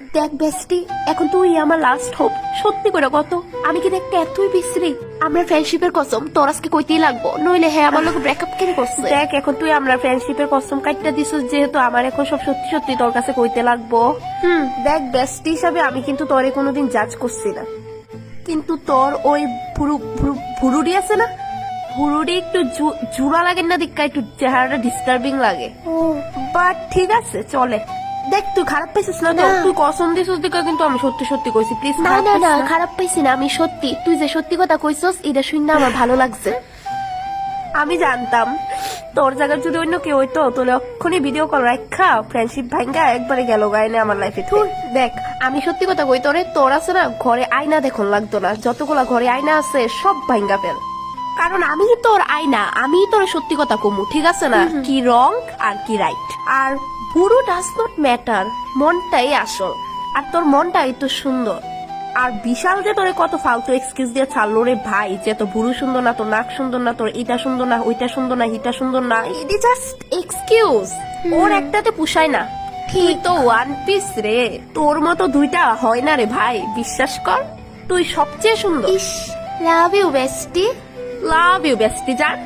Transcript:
দেখ বেস্টি, এখন তুই আমার লাস্ট হোপ। সত্যি করে কত, আমি কি দেখতে এতই বিশ্রী? আমরা ফ্রেন্ডশিপের কসম তোর আজকে কইতেই লাগবো, নইলে হ্যাঁ আমার লোক ব্রেকআপ কেন করছে। দেখ এখন তুই আমরা ফ্রেন্ডশিপের কসম কাটটা দিছিস, যেহেতু আমার এখন সব সত্যি সত্যি তোর কাছে কইতে লাগবো। দেখ বেস্টি হিসাবে আমি কিন্তু তোরে কোনোদিন জাজ করছি না, কিন্তু তোর ওই ভুরুডি আছে না, ভুরুডি একটু জুড়া লাগে না, দেখা একটু চেহারাটা ডিস্টার্বিং লাগে। বাট ঠিক আছে চলে। দেখ তুই খারাপ পাইছিস না তো? তুই কসম দিছিস দেখা, কিন্তু আমি সত্যি সত্যি কইছি, প্লিজ। না না না, খারাপ পাইছি না আমি, সত্যি। তুই যে সত্যি কথা কইছস এটা শুনে আমার ভালো লাগছে। আমি জানতাম তোর জায়গায় যদি অন্য কেউ হইতো তাহলে অক্ষণই ভিডিও কল রাখা ফ্রেন্ডশিপ ভাঙ্গা একবারে গেল গায়নে আমার লাইফে। দেখ আমি সত্যি কথা কই তোরে, তোর আছে না ঘরে আয়না দেখুন লাগতো না, যতগুলা ঘরে আয়না আছে সব ভাঙ্গা ফেল, কারণ আমি তোর আয়না, আমি তোর সত্যি কথা কমু, ঠিক আছে না? কি রং আর কি রাইট, আর পুরো ডাজ নট ম্যাটার, মনটাই আসল। আর তোর মনটাই তো সুন্দর। আর বিশাল যে তোরে কত ফালতু এক্সকিউজ দিয়ে ছাড়লো রে ভাই, যে তো বুড়ো সুন্দর না, তোর নাক সুন্দর না, তোর এটা সুন্দর না, ওইটা সুন্দর না, হিটা সুন্দর না, ইট জাস্ট এক্সকিউজ। ওর একটাতে পুষায় না, তুই তো ওয়ান পিস রে, তোর মতো দুইটা হয় না রে ভাই, বিশ্বাস কর তুই সবচেয়ে সুন্দর। লাভ ইউ বেস্টি, লাভ ইউ বেস্টি জান।